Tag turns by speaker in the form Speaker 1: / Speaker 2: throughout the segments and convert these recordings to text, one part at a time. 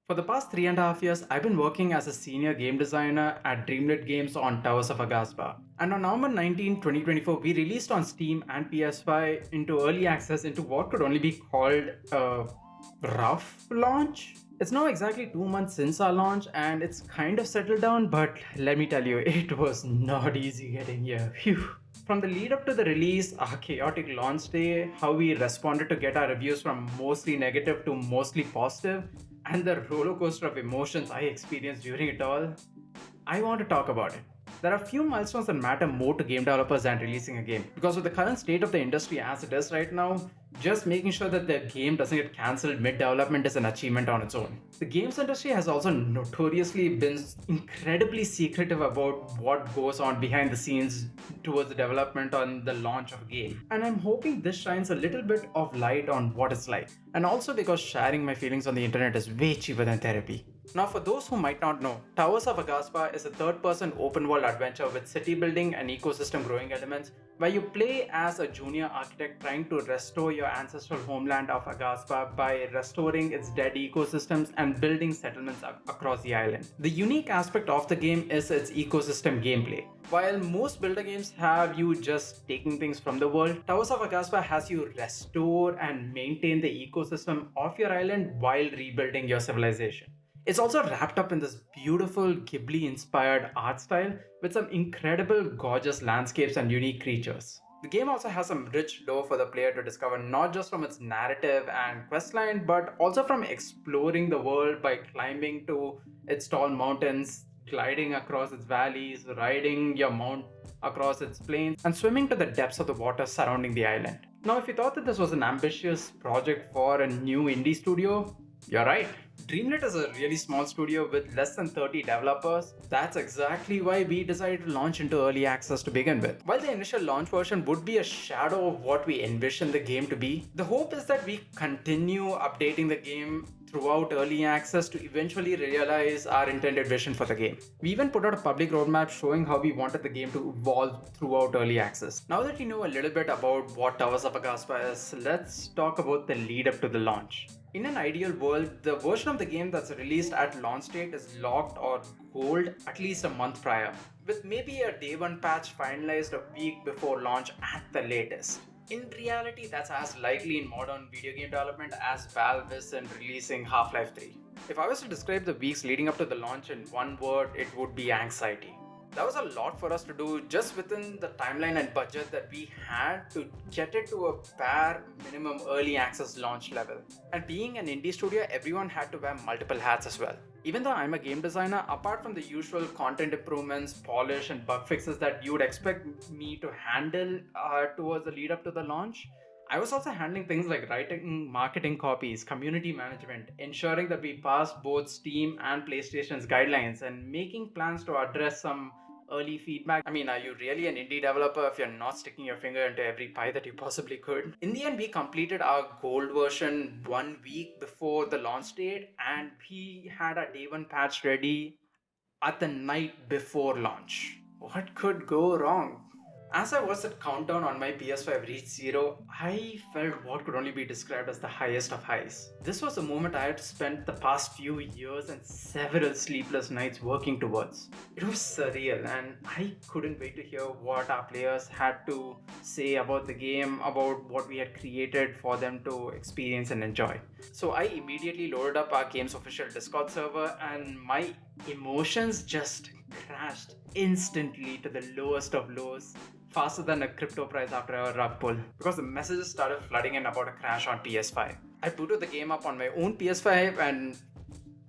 Speaker 1: For the past 3.5 years, I've been working as a senior game designer at Dreamlit Games on Towers of Aghasba. And on November 19, 2024, we released on Steam and PS5 into early access into what could only be called a rough launch. It's now exactly 2 months since our launch and it's kind of settled down, but let me tell you, it was not easy getting here. Phew. From the lead up to the release, our chaotic launch day, how we responded to get our reviews from mostly negative to mostly positive, and the roller coaster of emotions I experienced during it all, I want to talk about it. There are few milestones that matter more to game developers than releasing a game. Because with the current state of the industry as it is right now, just making sure that the game doesn't get cancelled mid development is an achievement on its own. The games industry has also notoriously been incredibly secretive about what goes on behind the scenes towards the development on the launch of a game. And I'm hoping this shines a little bit of light on what it's like. And also because sharing my feelings on the internet is way cheaper than therapy. Now, for those who might not know, Towers of Aghasba is a third person open world adventure with city building and ecosystem growing elements where you play as a junior architect trying to restore your ancestral homeland of Aghasba by restoring its dead ecosystems and building settlements across the island. The unique aspect of the game is its ecosystem gameplay. While most builder games have you just taking things from the world, Towers of Aghasba has you restore and maintain the ecosystem of your island while rebuilding your civilization. It's also wrapped up in this beautiful Ghibli inspired art style with some incredible, gorgeous landscapes and unique creatures. The game also has some rich lore for the player to discover, not just from its narrative and questline, but also from exploring the world by climbing to its tall mountains, gliding across its valleys, riding your mount across its plains, and swimming to the depths of the water surrounding the island. Now, if you thought that this was an ambitious project for a new indie studio, you're right. Dreamlit is a really small studio with less than 30 developers. That's exactly why we decided to launch into early access to begin with. While the initial launch version would be a shadow of what we envision the game to be, the hope is that we continue updating the game throughout early access to eventually realize our intended vision for the game. We even put out a public roadmap showing how we wanted the game to evolve throughout early access. Now that you know a little bit about what Towers of Aghasba is, let's talk about the lead up to the launch. In an ideal world, the version of the game that's released at launch date is locked or gold at least a month prior, with maybe a day one patch finalized a week before launch at the latest. In reality, that's as likely in modern video game development as Valve is in releasing Half-Life 3. If I was to describe the weeks leading up to the launch in one word, it would be anxiety. That was a lot for us to do just within the timeline and budget that we had to get it to a bare minimum early access launch level. And being an indie studio, everyone had to wear multiple hats as well. Even though I'm a game designer, apart from the usual content improvements, polish, and bug fixes that you would expect me to handle towards the lead up to the launch, I was also handling things like writing marketing copies, community management, ensuring that we passed both Steam and PlayStation's guidelines, and making plans to address some early feedback. I mean, are you really an indie developer if you're not sticking your finger into every pie that you possibly could? In the end, we completed our gold version 1 week before the launch date, and we had our day one patch ready at the night before launch. What could go wrong? As I watched that countdown on my PS5 reach zero, I felt what could only be described as the highest of highs. This was a moment I had spent the past few years and several sleepless nights working towards. It was surreal, and I couldn't wait to hear what our players had to say about the game, about what we had created for them to experience and enjoy. So I immediately loaded up our game's official Discord server, and my emotions just crashed instantly to the lowest of lows, faster than a crypto price after a rug pull, because the messages started flooding in about a crash on PS5. I booted the game up on my own PS5 and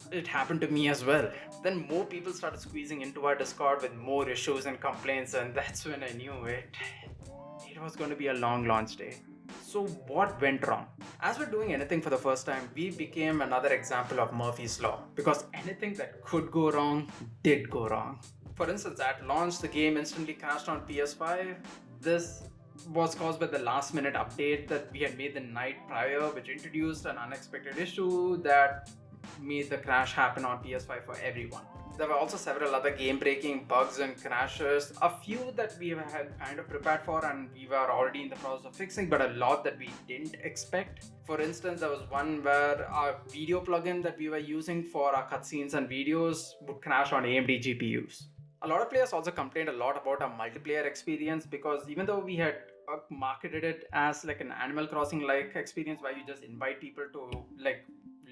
Speaker 1: it happened to me as well. Then more people started squeezing into our Discord with more issues and complaints, and that's when I knew it was going to be a long launch day. So, what went wrong? As we're doing anything for the first time, we became another example of Murphy's Law because anything that could go wrong did go wrong. For instance, at launch, the game instantly crashed on PS5. This was caused by the last minute update that we had made the night prior, which introduced an unexpected issue that made the crash happen on PS5 for everyone. There were also several other game-breaking bugs and crashes, a few that we had kind of prepared for and we were already in the process of fixing, but a lot that we didn't expect. For instance, there was one where our video plugin that we were using for our cutscenes and videos would crash on AMD GPUs. A lot of players also complained a lot about our multiplayer experience because even though we had marketed it as like an Animal Crossing like experience where you just invite people to like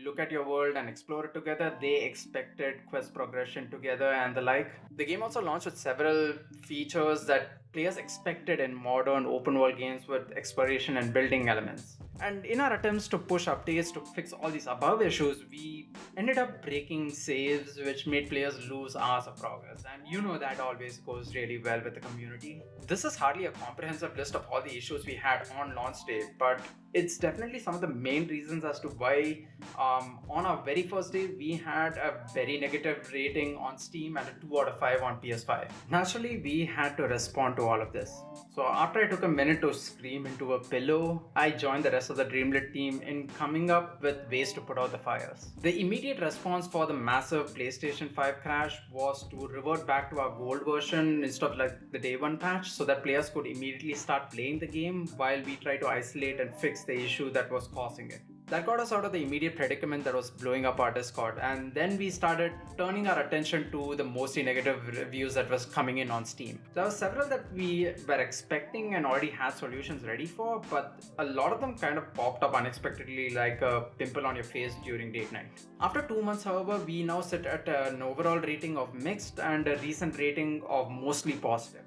Speaker 1: look at your world and explore it together, they expected quest progression together and the like. The game also launched with several features that players expected in modern open world games with exploration and building elements. And in our attempts to push updates to fix all these above issues, we ended up breaking saves, which made players lose hours of progress. And you know that always goes really well with the community. This is hardly a comprehensive list of all the issues we had on launch day, but it's definitely some of the main reasons as to why on our very first day we had a very negative rating on Steam and a 2 out of 5 on PS5. Naturally, we had to respond to all of this. So after I took a minute to scream into a pillow, I joined the rest of the Dreamlit team in coming up with ways to put out the fires. The immediate response for the massive PlayStation 5 crash was to revert back to our gold version instead of like the day one patch so that players could immediately start playing the game while we try to isolate and fix the issue that was causing it. That got us out of the immediate predicament that was blowing up our Discord, and then we started turning our attention to the mostly negative reviews that was coming in on Steam. There were several that we were expecting and already had solutions ready for, but a lot of them kind of popped up unexpectedly like a pimple on your face during date night. After 2 months, however, we now sit at an overall rating of mixed and a recent rating of mostly positive.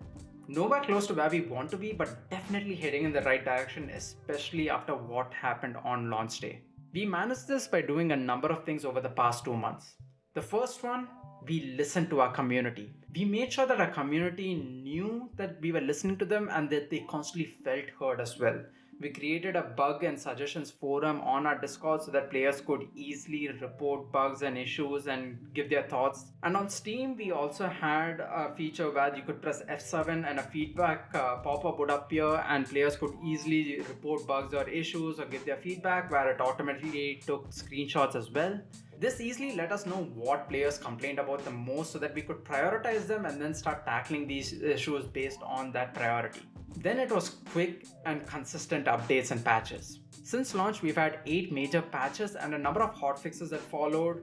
Speaker 1: Nowhere close to where we want to be, but definitely heading in the right direction, especially after what happened on launch day. We managed this by doing a number of things over the past 2 months. The first one, we listened to our community. We made sure that our community knew that we were listening to them and that they constantly felt heard as well. We created a bug and suggestions forum on our Discord so that players could easily report bugs and issues and give their thoughts. And on Steam, we also had a feature where you could press F7 and a feedback pop-up would appear and players could easily report bugs or issues or give their feedback where it automatically took screenshots as well. This easily let us know what players complained about the most so that we could prioritize them and then start tackling these issues based on that priority. Then it was quick and consistent updates and patches. Since launch, we've had 8 major patches and a number of hotfixes that followed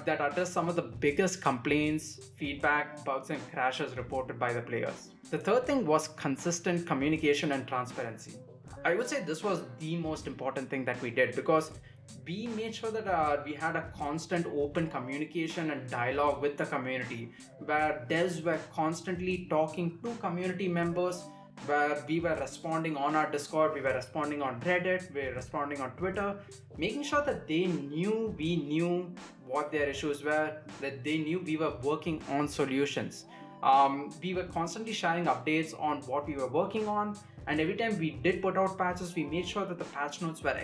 Speaker 1: that address some of the biggest complaints, feedback, bugs, and crashes reported by the players. The third thing was consistent communication and transparency. I would say this was the most important thing that we did because we made sure that we had a constant open communication and dialogue with the community where devs were constantly talking to community members, where we were responding on our Discord, we were responding on Reddit, we were responding on Twitter, making sure that they knew we knew what their issues were, that they knew we were working on solutions. We were constantly sharing updates on what we were working on, and every time we did put out patches, we made sure that the patch notes were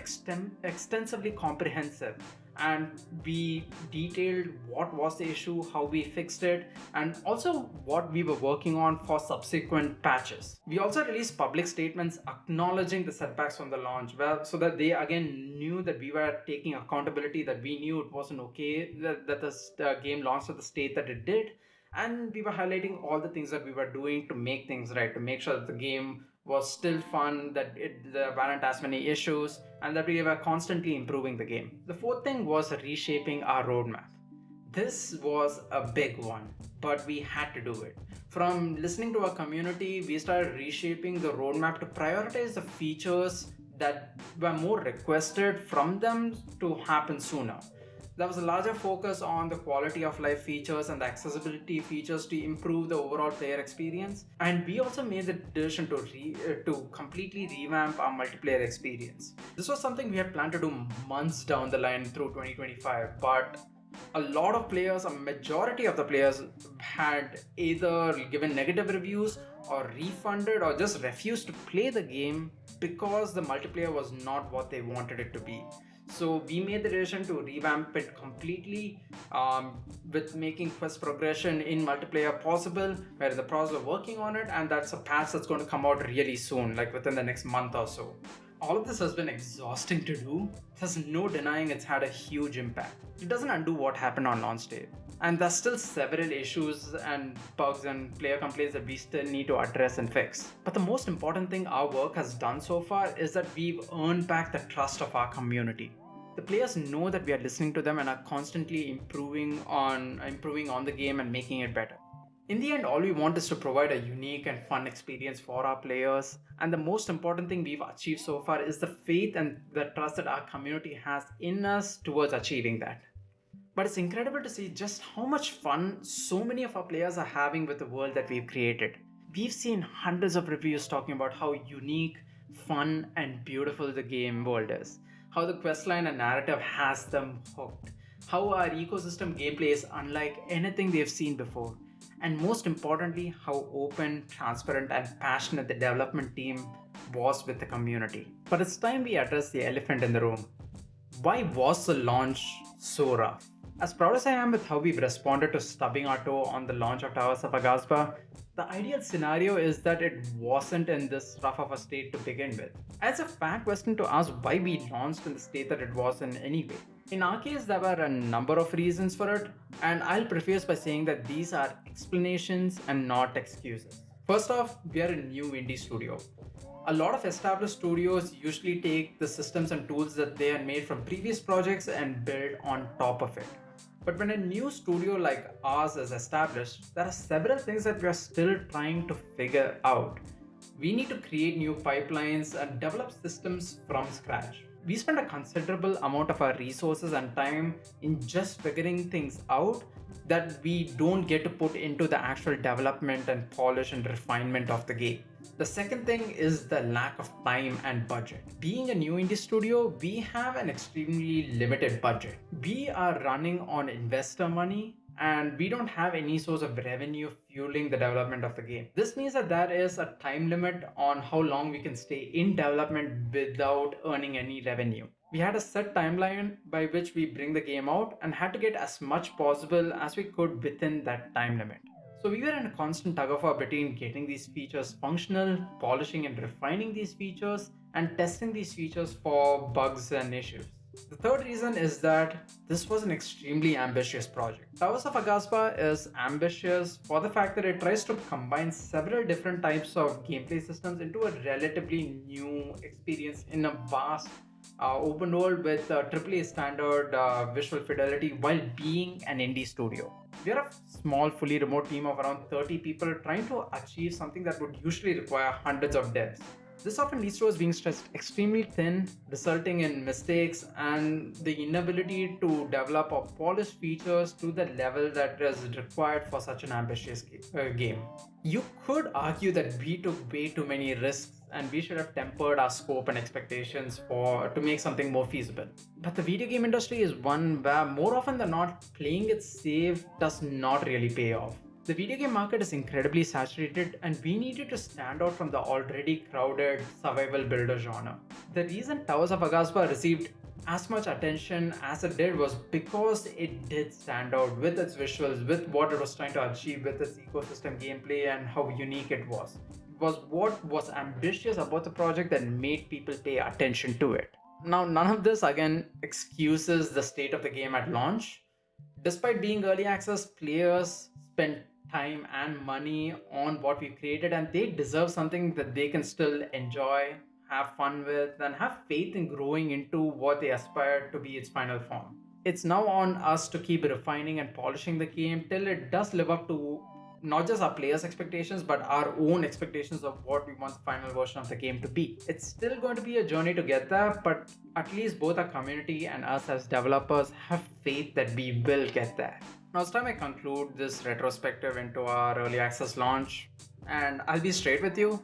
Speaker 1: extensively comprehensive, and we detailed what was the issue, how we fixed it, and also what we were working on for subsequent patches. We also released public statements acknowledging the setbacks from the launch, so that they again knew that we were taking accountability, that we knew it wasn't okay that the game launched at the state that it did, and we were highlighting all the things that we were doing to make things right, to make sure that the game was still fun, that there weren't as many issues, and that we were constantly improving the game. The fourth thing was reshaping our roadmap. This was a big one, but we had to do it. From listening to our community, we started reshaping the roadmap to prioritize the features that were more requested from them to happen sooner. There was a larger focus on the quality of life features and the accessibility features to improve the overall player experience. And we also made the decision to completely revamp our multiplayer experience. This was something we had planned to do months down the line through 2025, but a lot of players, a majority of the players had either given negative reviews or refunded or just refused to play the game because the multiplayer was not what they wanted it to be. So we made the decision to revamp it completely with making quest progression in multiplayer possible. We're in the process of working on it, and that's a patch that's going to come out really soon, like within the next month or so. All of this has been exhausting to do. There's no denying it's had a huge impact. It doesn't undo what happened on launch day. And there's still several issues and bugs and player complaints that we still need to address and fix. But the most important thing our work has done so far is that we've earned back the trust of our community. The players know that we are listening to them and are constantly improving on the game and making it better. In the end, all we want is to provide a unique and fun experience for our players. And the most important thing we've achieved so far is the faith and the trust that our community has in us towards achieving that. But it's incredible to see just how much fun so many of our players are having with the world that we've created. We've seen hundreds of reviews talking about how unique, fun, and beautiful the game world is, how the questline and narrative has them hooked, how our ecosystem gameplay is unlike anything they've seen before, and most importantly, how open, transparent, and passionate the development team was with the community. But it's time we address the elephant in the room. Why was the launch so rough? As proud as I am with how we've responded to stubbing our toe on the launch of Towers of Aghasba, the ideal scenario is that it wasn't in this rough of a state to begin with. It's a fair question to ask why we launched in the state that it was in anyway. In our case, there were a number of reasons for it, and I'll preface by saying that these are explanations and not excuses. First off, we are a new indie studio. A lot of established studios usually take the systems and tools that they had made from previous projects and build on top of it. But when a new studio like ours is established, there are several things that we are still trying to figure out. We need to create new pipelines and develop systems from scratch. We spend a considerable amount of our resources and time in just figuring things out that we don't get to put into the actual development and polish and refinement of the game. The second thing is the lack of time and budget. Being a new indie studio, we have an extremely limited budget. We are running on investor money and we don't have any source of revenue fueling the development of the game. This means that there is a time limit on how long we can stay in development without earning any revenue. We had a set timeline by which we bring the game out and had to get as much possible as we could within that time limit. So we were in a constant tug of war between getting these features functional, polishing and refining these features, and testing these features for bugs and issues. The third reason is that this was an extremely ambitious project. Towers of Aghasba is ambitious for the fact that it tries to combine several different types of gameplay systems into a relatively new experience in a vast open world with AAA standard visual fidelity while being an indie studio. We are a small, fully remote team of around 30 people trying to achieve something that would usually require hundreds of devs. This often leads to us being stretched extremely thin, resulting in mistakes and the inability to develop or polish features to the level that is required for such an ambitious game. You could argue that we took way too many risks and we should have tempered our scope and expectations to make something more feasible. But the video game industry is one where more often than not, playing it safe does not really pay off. The video game market is incredibly saturated and we needed to stand out from the already crowded survival builder genre. The reason Towers of Aghasba received as much attention as it did was because it did stand out with its visuals, with what it was trying to achieve with its ecosystem gameplay and how unique it was. It was what was ambitious about the project that made people pay attention to it. Now, none of this again excuses the state of the game at launch. Despite being early access, players spent time and money on what we created and they deserve something that they can still enjoy, have fun with, and have faith in growing into what they aspire to be its final form. It's now on us to keep refining and polishing the game till it does live up to not just our players' expectations but our own expectations of what we want the final version of the game to be. It's still going to be a journey to get there, but at least both our community and us as developers have faith that we will get there. Now it's time I conclude this retrospective into our early access launch, and I'll be straight with you.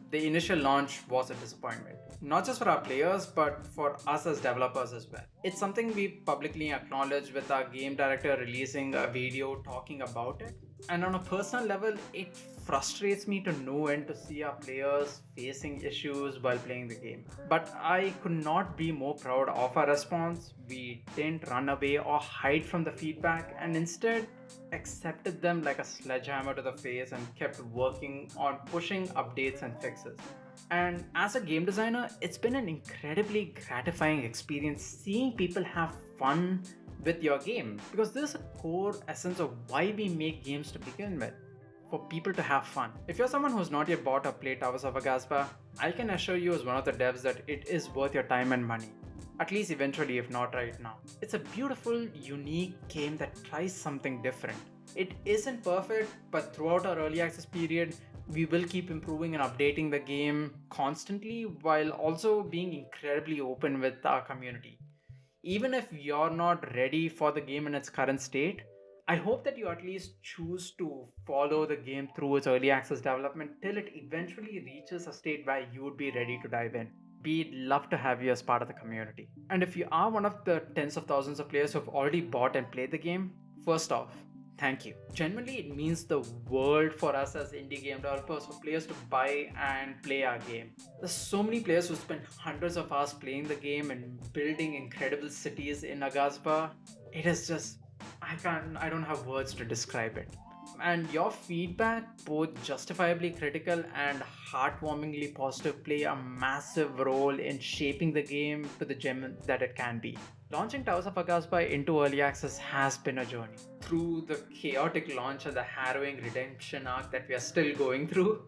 Speaker 1: The initial launch was a disappointment, not just for our players but for us as developers as well. It's something we publicly acknowledged with our game director releasing a video talking about it. And on a personal level, it frustrates me to no end to see our players facing issues while playing the game. But I could not be more proud of our response. We didn't run away or hide from the feedback and instead accepted them like a sledgehammer to the face and kept working on pushing updates and fixes. And as a game designer, it's been an incredibly gratifying experience seeing people have fun with your game, because this is a core essence of why we make games to begin with, for people to have fun. If you're someone who's not yet bought or played Towers of Aghasba, I can assure you as one of the devs that it is worth your time and money. At least eventually, if not right now. It's a beautiful, unique game that tries something different. It isn't perfect, but throughout our early access period, we will keep improving and updating the game constantly while also being incredibly open with our community. Even if you're not ready for the game in its current state, I hope that you at least choose to follow the game through its early access development till it eventually reaches a state where you would be ready to dive in. We'd love to have you as part of the community. And if you are one of the tens of thousands of players who've already bought and played the game, first off, thank you. Genuinely, it means the world for us as indie game developers for players to buy and play our game. There's so many players who spend hundreds of hours playing the game and building incredible cities in Aghasba. It is just, I don't have words to describe it. And your feedback, both justifiably critical and heartwarmingly positive, play a massive role in shaping the game to the gem that it can be. Launching Towers of Aghasba into early access has been a journey. Through the chaotic launch and the harrowing redemption arc that we are still going through,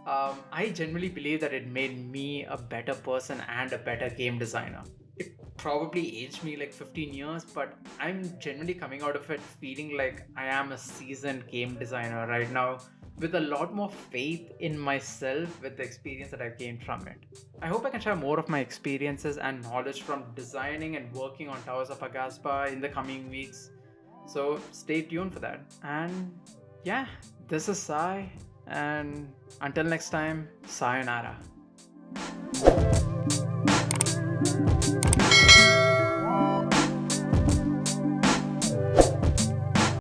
Speaker 1: I genuinely believe that it made me a better person and a better game designer. It probably aged me like 15 years, but I'm genuinely coming out of it feeling like I am a seasoned game designer right now, with a lot more faith in myself with the experience that I've gained from it. I hope I can share more of my experiences and knowledge from designing and working on Towers of Aghasba in the coming weeks. So stay tuned for that. And yeah, this is Sai, and until next time, sayonara.